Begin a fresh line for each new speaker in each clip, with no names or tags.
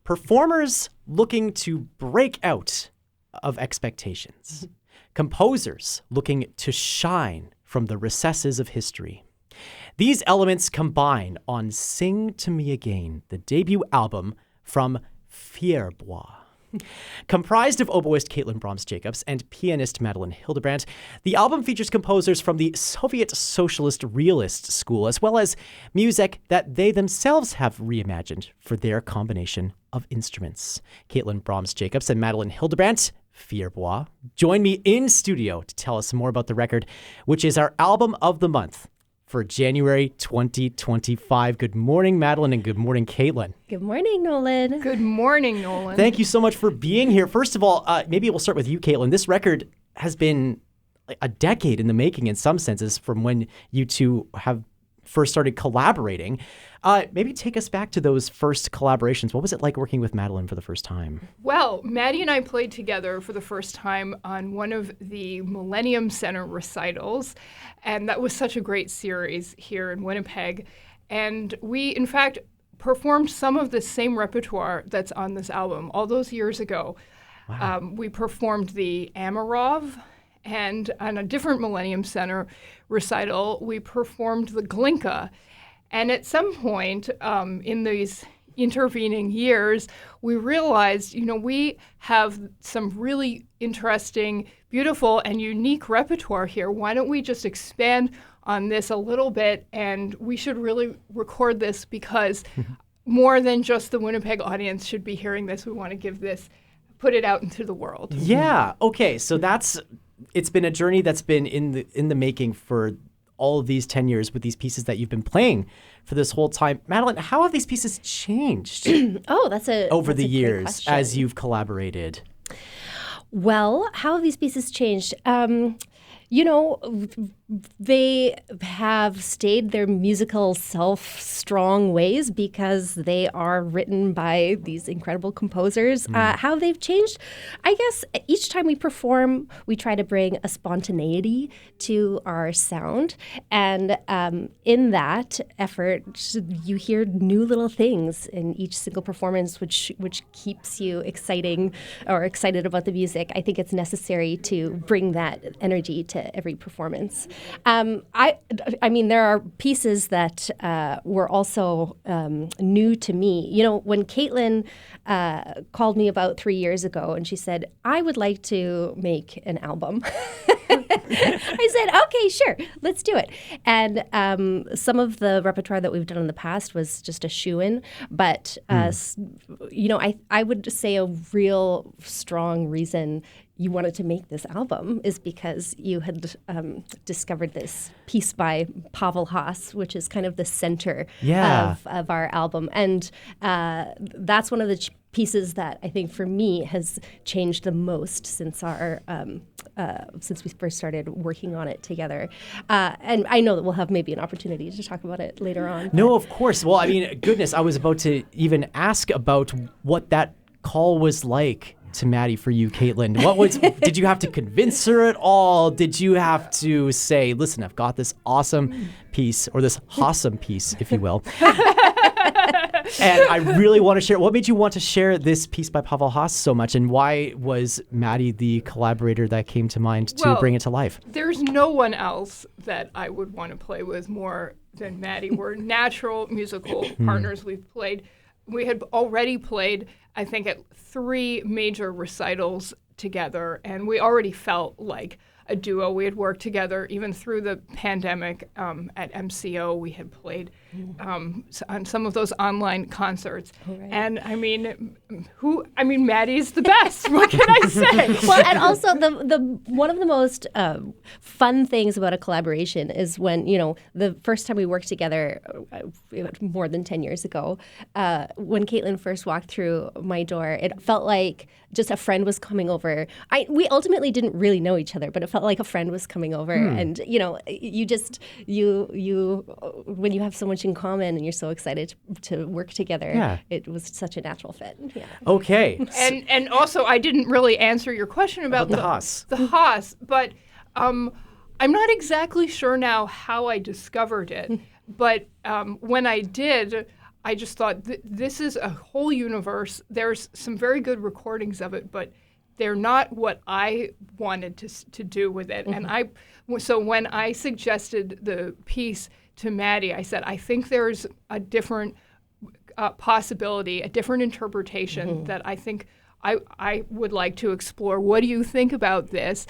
performers looking to break out of expectations, composers looking to shine from the recesses of history. These elements combine on Sing to Me Again, the debut album from Fierbois. Comprised of oboist Caitlin Broms-Jacobs and pianist Madeline Hildebrand, the album features composers from the Soviet Socialist Realist school, as well as music that they themselves have reimagined for their combination of instruments. Caitlin Broms-Jacobs and Madeline Hildebrand, Fierbois, join me in studio to tell us more about the record, which is our album of the month for January 2025. Good morning, Madeline, and good morning, Caitlin.
Good morning, Nolan.
Good morning, Nolan.
Thank you so much for being here. First of all, maybe we'll start with you, Caitlin. This record has been a decade in the making in some senses from when you two have first started collaborating. Maybe take us back to those first collaborations. What was it like working with Madeline for the first time?
Well, Maddie and I played together for the first time on one of the Millennium Center recitals, and that was such a great series here in Winnipeg. And we, in fact, performed some of the same repertoire that's on this album all those years ago.
Wow.
We performed the Amarov, and on a different Millennium Center recital, we performed the Glinka. And at some point in these intervening years, we realized, we have some really interesting, beautiful, and unique repertoire here. Why don't we just expand on this a little bit? And we should really record this because more than just the Winnipeg audience should be hearing this. We want to put it out into the world.
Yeah. Okay. So it's been a journey that's been in the making for all of these 10 years with these pieces that you've been playing for this whole time. Madeline, how have these pieces changed over the years as you've collaborated?
Well, how have these pieces changed? They have stayed their musical self strong ways because they are written by these incredible composers. How they've changed, I guess each time we perform, we try to bring a spontaneity to our sound. And in that effort, you hear new little things in each single performance, which keeps you excited about the music. I think it's necessary to bring that energy to every performance. I mean, there are pieces that were also new to me. When Caitlin called me about 3 years ago and she said, I would like to make an album. I said, okay, sure, let's do it. And some of the repertoire that we've done in the past was just a shoo-in. But, I would say a real strong reason you wanted to make this album is because you had discovered this piece by Pavel Haas, which is kind of the center of our album. And that's one of the pieces that I think for me has changed the most since since we first started working on it together. And I know that we'll have maybe an opportunity to talk about it later on.
No, of course. Well, I mean, goodness, I was about to even ask about what that call was like to Maddie for you, Caitlin. Did you have to convince her at all? Did you have to say, listen, I've got this awesome piece, or this awesome piece, if you will, and I really want to share. What made you want to share this piece by Pavel Haas so much, and why was Maddie the collaborator that came to mind to bring it to life?
There's no one else that I would want to play with more than Maddie. We're natural musical partners. We had already played, I think, at 3 major recitals together, and we already felt like a duo. We had worked together even through the pandemic at MCO. We had played on some of those online concerts. Oh, right. And I mean, Maddie's the best. What can I say?
Well, and also the one of the most fun things about a collaboration is when, the first time we worked together, more than 10 years ago, when Caitlin first walked through my door, it felt like just a friend was coming over. We ultimately didn't really know each other, but it felt like a friend was coming over. And, when you have so much in common and you're so excited to work together, it was such a natural fit. Yeah.
Okay.
And also, I didn't really answer your question about
the Haas.
The Haas, but I'm not exactly sure now how I discovered it. But when I did, I just thought this is a whole universe. There's some very good recordings of it, but they're not what I wanted to do with it. And so when I suggested the piece to Maddie, I said, I think there's a different possibility, a different interpretation that I think I would like to explore. What do you think about this?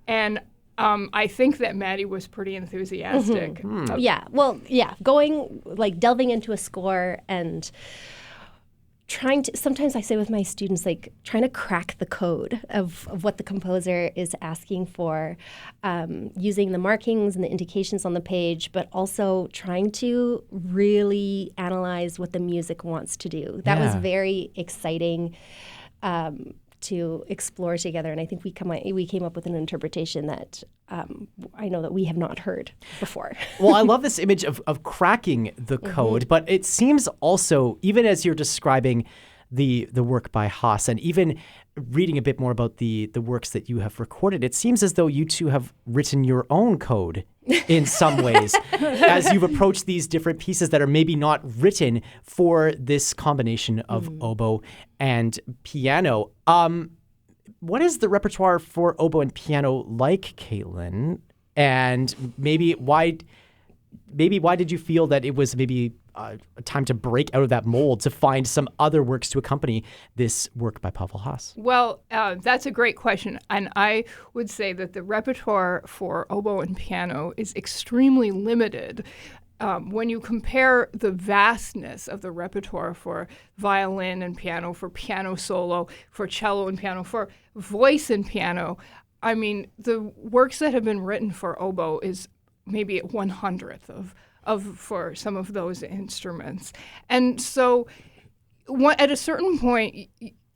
And I think that Maddie was pretty enthusiastic.
Delving into a score and trying to, sometimes I say with my students, like trying to crack the code of what the composer is asking for, using the markings and the indications on the page, but also trying to really analyze what the music wants to do. That was very exciting to explore together, and I think we came up with an interpretation that I know that we have not heard before.
Well, I love this image of cracking the code, but it seems also, even as you're describing the work by Haas, and even reading a bit more about the works that you have recorded, it seems as though you two have written your own code in some ways as you've approached these different pieces that are maybe not written for this combination of oboe and piano. What is the repertoire for oboe and piano like, Caitlin? And maybe why did you feel that it was maybe a time to break out of that mold to find some other works to accompany this work by Pavel Haas?
Well, that's a great question. And I would say that the repertoire for oboe and piano is extremely limited. When you compare the vastness of the repertoire for violin and piano, for piano solo, for cello and piano, for voice and piano, I mean, the works that have been written for oboe is maybe 1/100th of for some of those instruments. And so at a certain point,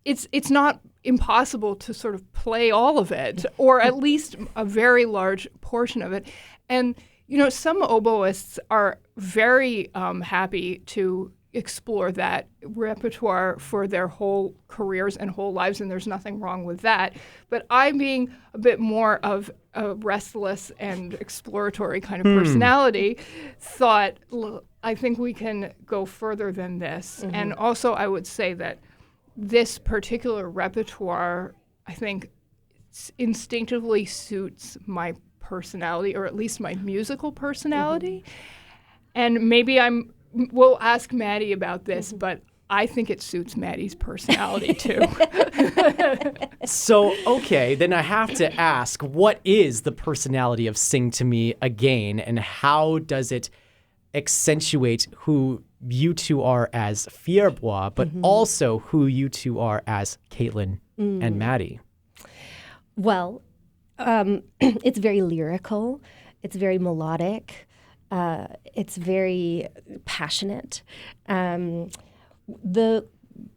it's not impossible to sort of play all of it, or at least a very large portion of it. And some oboists are very happy to explore that repertoire for their whole careers and whole lives, and there's nothing wrong with that. But I, being a bit more of a restless and exploratory kind of personality, thought, I think we can go further than this. And also I would say that this particular repertoire, I think, instinctively suits my personality, or at least my musical personality. And maybe we'll ask Maddie about this, but I think it suits Maddie's personality too.
So, okay, then I have to ask, what is the personality of Sing to Me Again, and how does it accentuate who you two are as Fierbois, but also who you two are as Caitlin and Maddie?
Well, it's very lyrical. It's very melodic. It's very passionate.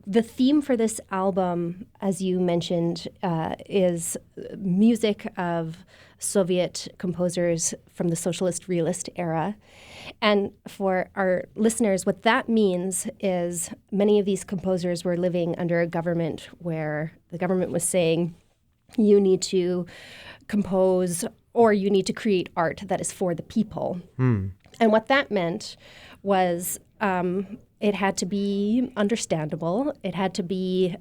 The theme for this album, as you mentioned, is music of Soviet composers from the Socialist Realist era. And for our listeners, what that means is many of these composers were living under a government where the government was saying, you need to compose or you need to create art that is for the people. And what that meant was it had to be understandable. It had to be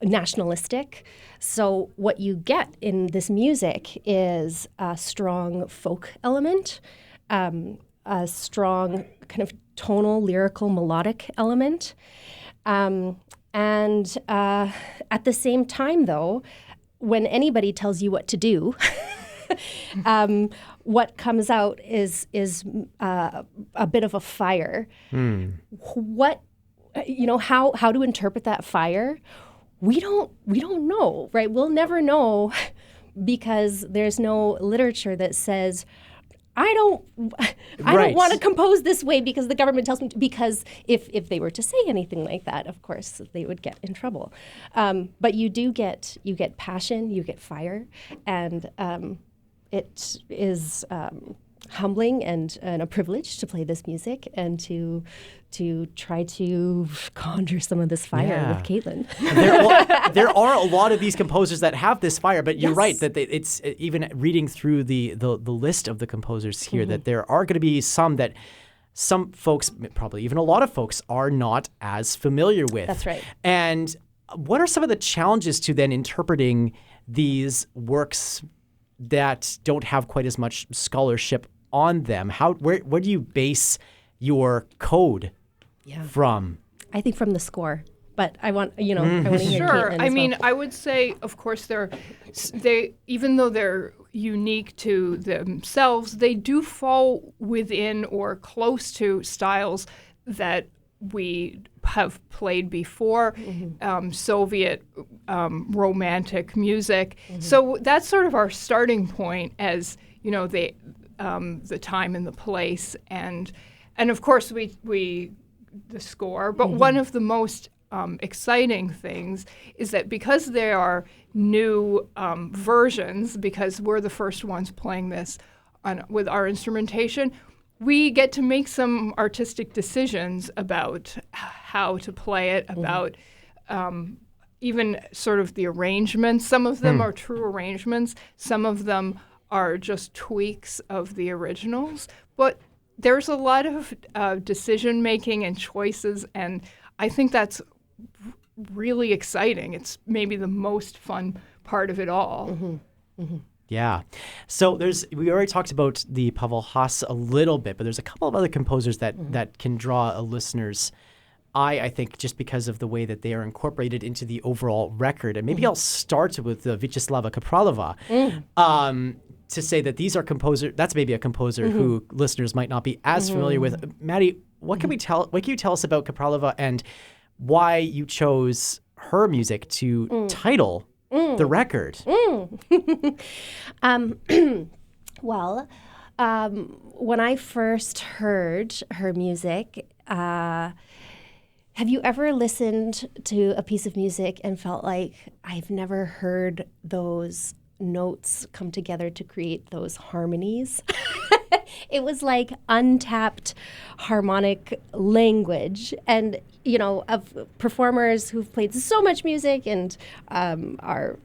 nationalistic. So what you get in this music is a strong folk element, a strong kind of tonal, lyrical, melodic element. And at the same time, though, when anybody tells you what to do, what comes out is a bit of a fire. What, how to interpret that fire? We don't know, right? We'll never know because there's no literature that says, I don't want to compose this way because the government tells me to, because if they were to say anything like that, of course, they would get in trouble. But you get passion, you get fire, and it is humbling and a privilege to play this music and to try to conjure some of this fire with Caitlin.
There are a lot of these composers that have this fire, but you're right that it's even reading through the list of the composers here that there are going to be some that some folks, probably even a lot of folks, are not as familiar with.
That's right.
And what are some of the challenges to then interpreting these works that don't have quite as much scholarship on them? Where do you base your code from?
I think from the score. But I want, I want to hear
Sure.
Caitlin
I
as
mean,
well.
I would say, of course, they even though they're unique to themselves, they do fall within or close to styles that we have played before, Soviet romantic music. So that's sort of our starting point as, the time and the place, and of course the score. But one of the most exciting things is that because there are new versions, because we're the first ones playing this with our instrumentation, we get to make some artistic decisions about how to play it, about even sort of the arrangements. Some of them are true arrangements. Some of them are just tweaks of the originals. But there's a lot of decision-making and choices, and I think that's really exciting. It's maybe the most fun part of it all.
Yeah. So we already talked about the Pavel Haas a little bit, but there's a couple of other composers that can draw a listener's eye, I think, just because of the way that they are incorporated into the overall record. And maybe I'll start with Vyacheslava Kapralova to say that these are that's maybe a composer who listeners might not be as familiar with. Maddie, what can you tell us about Kapralova and why you chose her music to title the record?
Well, when I first heard her music, have you ever listened to a piece of music and felt like, I've never heard those notes come together to create those harmonies? It was like untapped harmonic language. And, of performers who've played so much music and are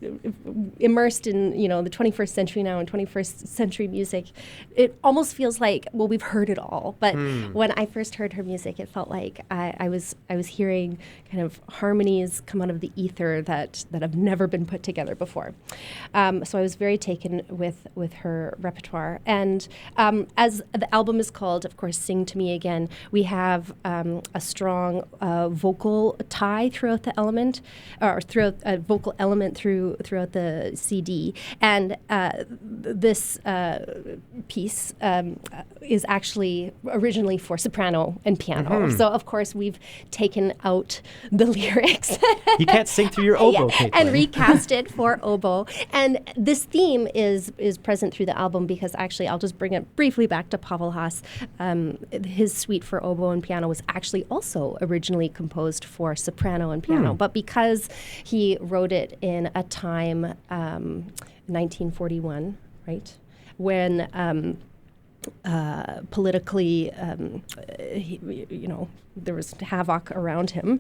immersed in, the 21st century now and 21st century music, it almost feels like, well, we've heard it all. But when I first heard her music, it felt like I was hearing kind of harmonies come out of the ether that have never been put together before. So I was very taken with her repertoire. And as the album is called, of course, Sing to Me Again, we have a strong vocal tie throughout the element, or throughout a vocal element throughout the CD. And this piece is actually originally for soprano and piano. So, of course, we've taken out the lyrics.
You can't sing through your oboe, Caitlin.
And recast it for oboe. And this theme is present through the album because actually, I'll just bring it briefly back to Pavel Haas. His suite for oboe and piano was actually also originally composed for soprano and piano. But because he wrote it in a time, 1941, right, when politically, there was havoc around him,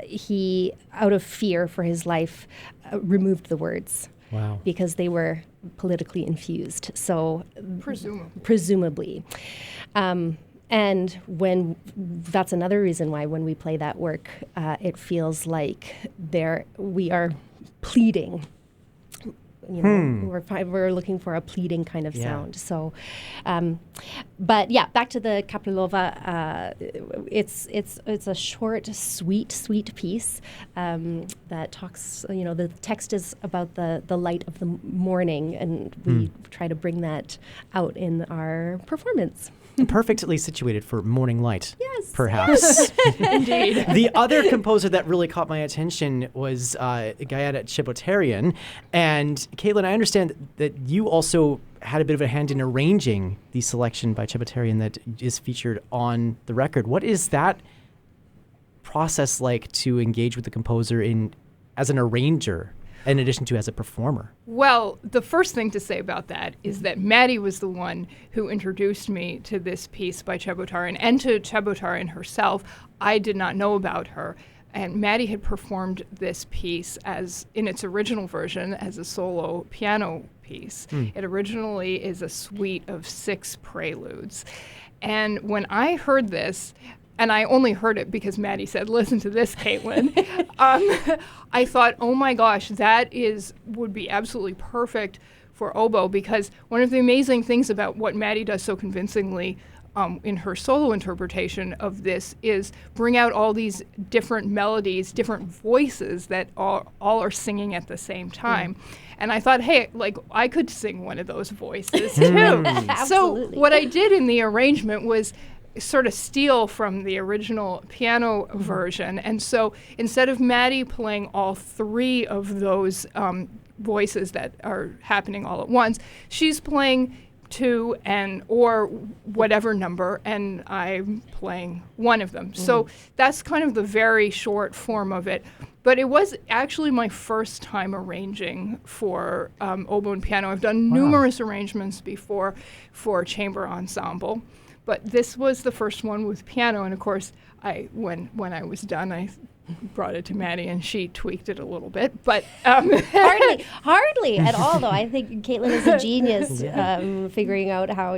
he, out of fear for his life, removed the words.
Wow.
Because they were politically infused. So presumably. And that's another reason why when we play that work, it feels like we are pleading. We're looking for a pleading kind of sound. So, but yeah, back to the Kapralova. It's a short, sweet piece that talks. The text is about the light of the morning, and we try to bring that out in our performance.
Perfectly situated for morning light.
Yes.
Perhaps.
Indeed.
The other composer that really caught my attention was Gayada Chebotaryan. And Caitlin, I understand that you also had a bit of a hand in arranging the selection by Chebotaryan that is featured on the record. What is that process like to engage with the composer as an arranger, in addition to as a performer?
Well, the first thing to say about that is that Maddie was the one who introduced me to this piece by Chebotaryan and to Chebotaryan herself. I did not know about her. And Maddie had performed this piece in its original version as a solo piano piece. It originally is a suite of 6 preludes. And when I heard this, and I only heard it because Maddie said, listen to this, Caitlin, I thought, oh my gosh, would be absolutely perfect for oboe, because one of the amazing things about what Maddie does so convincingly in her solo interpretation of this is bring out all these different melodies, different voices that all are singing at the same time. And I thought, hey, like I could sing one of those voices too. So what I did in the arrangement was sort of steal from the original piano version. And so instead of Maddie playing all three of those voices that are happening all at once, she's playing two or whatever number, and I'm playing one of them. So that's kind of the very short form of it. But it was actually my first time arranging for oboe and piano. I've done numerous arrangements before for chamber ensemble, but this was the first one with piano. And of course, when I was done, I brought it to Maddie, and she tweaked it a little bit, but
hardly at all. Though I think Caitlin is a genius, figuring out how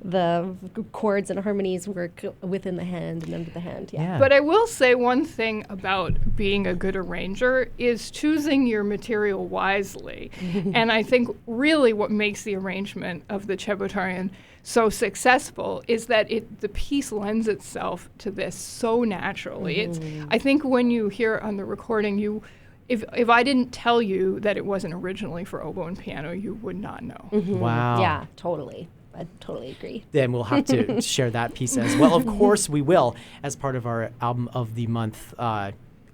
the chords and harmonies work within the hand and under the hand. Yeah.
But I will say one thing about being a good arranger is choosing your material wisely, and I think really what makes the arrangement of the Chebotaryan so successful is that the piece lends itself to this so naturally. I think when you hear on the recording, if I didn't tell you that it wasn't originally for oboe and piano, you would not know.
Wow.
Yeah, totally. I totally agree.
Then we'll have to share that piece as well. Of course we will, as part of our Album of the Month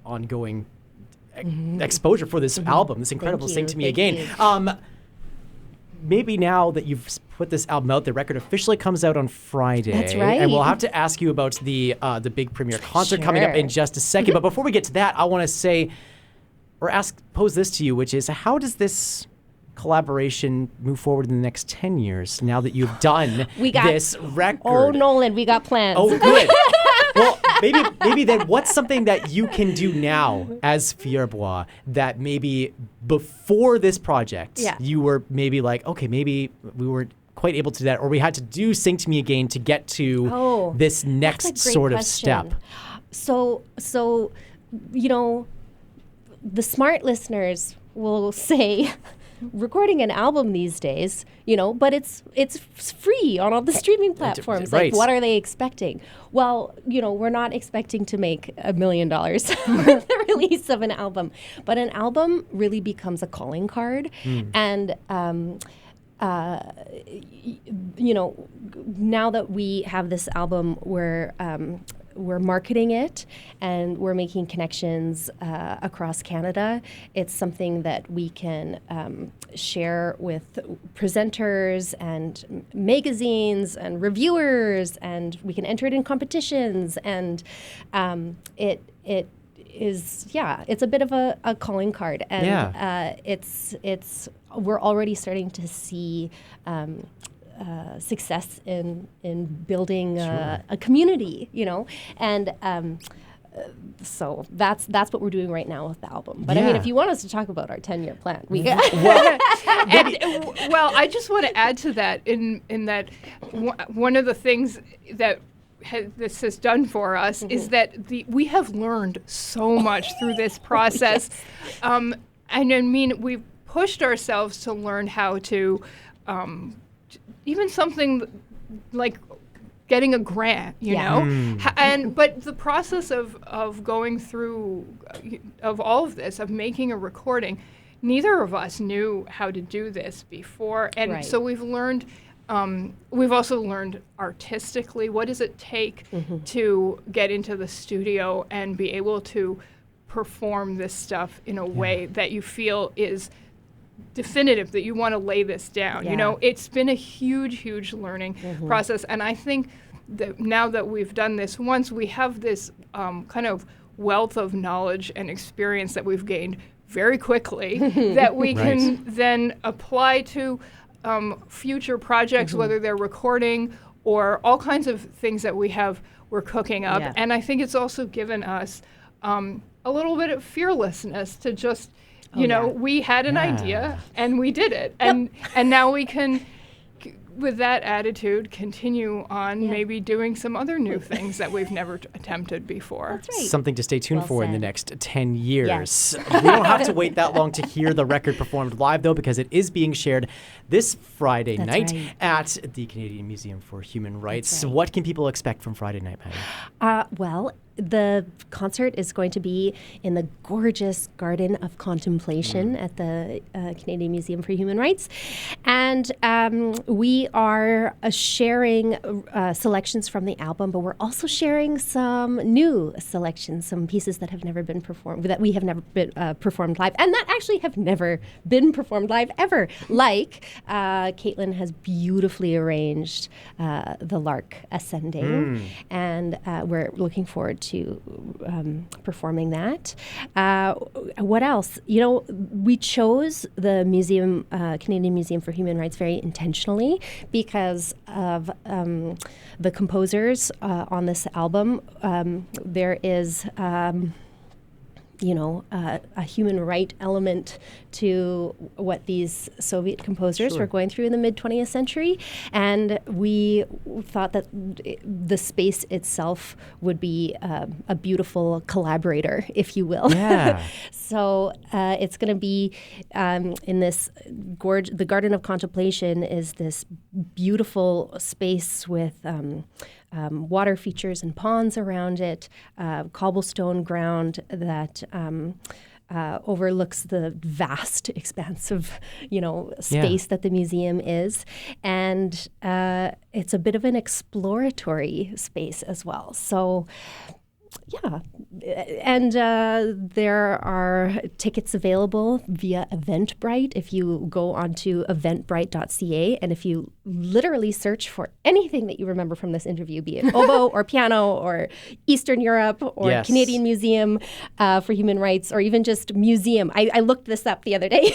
ongoing exposure for this album, this incredible Sing to Me Again. Maybe now that you've put this album out, the record officially comes out on Friday.
That's right.
And we'll have to ask you about the big premiere concert coming up in just a second. But before we get to that, I want to say, or pose this to you, which is, how does this collaboration move forward in the next 10 years now that you've done this record?
Oh, Nolan, we got plans.
Oh, good. Well, maybe then what's something that you can do now as Fierbois that maybe before this project you were maybe like, okay, maybe we weren't quite able to do that, or we had to do Sing to Me Again to get to this next sort of step?
So the smart listeners will say, recording an album these days, but it's free on all the streaming platforms.
Right.
Like, what are they expecting? Well, we're not expecting to make $1 million with the release of an album, but an album really becomes a calling card. And now that we have this album, we're marketing it and we're making connections across Canada. It's something that we can share with presenters and magazines and reviewers, and we can enter it in competitions. And it is, it's a bit of a calling card. And we're already starting to see success in building a community, and so that's what we're doing right now with the album. But I mean, if you want us to talk about our 10-year plan, we
well, I just want to add to that in that one of the things that this has done for us is that we have learned so much through this process. And I mean, we've pushed ourselves to learn how to even something like getting a grant, you know, but the process of going through of all of this, of making a recording, neither of us knew how to do this before, and so we've learned. We've also learned artistically, what does it take to get into the studio and be able to perform this stuff in a way that you feel is definitive, that you want to lay this down. You know, it's been a huge learning process, and I think that now that we've done this once, we have this kind of wealth of knowledge and experience that we've gained very quickly that we can then apply to future projects, whether they're recording or all kinds of things that we're cooking up. And I think it's also given us a little bit of fearlessness to just, you know, we had an idea and we did it. And now we can with that attitude, continue on maybe doing some other new things that we've never attempted before.
That's right.
Something to stay tuned
Well
for in the
said.
next 10 years.
Yes.
We don't have to wait that long to hear the record performed live, though, because it is being shared this Friday
That's
night
right.
at the Canadian Museum for Human Rights.
That's right.
What can people expect from Friday night, Maddie?
Well, the concert is going to be in the gorgeous Garden of Contemplation at the Canadian Museum for Human Rights. And we are sharing selections from the album, but we're also sharing some new selections, some pieces that have never been performed, that we have never been performed live, and that actually have never been performed live ever. Like Caitlin has beautifully arranged The Lark Ascending, and we're looking forward to performing that. What else? You know, we chose the museum, Canadian Museum for Human Rights, very intentionally because of the composers on this album. There is a human right element to what these Soviet composers were going through in the mid-20th century. And we thought that the space itself would be a beautiful collaborator, if you will.
Yeah.
So it's going to be in this the Garden of Contemplation is this beautiful space with water features and ponds around it, cobblestone ground that overlooks the vast expanse of, space that the museum is. And it's a bit of an exploratory space as well. So, yeah. And there are tickets available via Eventbrite if you go onto eventbrite.ca. And if you literally search for anything that you remember from this interview, be it oboe or piano or Eastern Europe or Canadian Museum for Human Rights or even just museum. I looked this up the other day.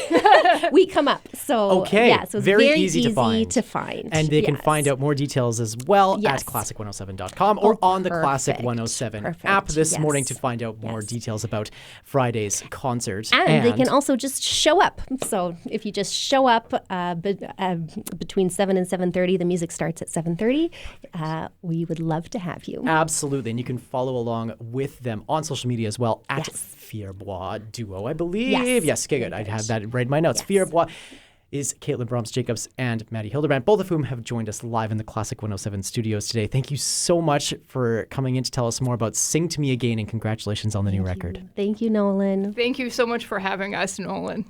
We come up. So, yeah, so it's very easy to find.
And they can find out more details as well at classic107.com or on the Classic 107 app this morning to find out more details about Friday's concert.
And they can also just show up. So if you just show up between 7 and 7:30, the music starts at 7:30. We would love to have you.
Absolutely. And you can follow along with them on social media as well at Fierbois Duo, I believe. Yes, okay, good. I had that right in my notes. Fierbois is Caitlin Broms-Jacobs and Maddie Hildebrand, both of whom have joined us live in the Classic 107 studios today. Thank you so much for coming in to tell us more about Sing to Me Again, and congratulations on the new record.
Thank you, Nolan.
Thank you so much for having us, Nolan.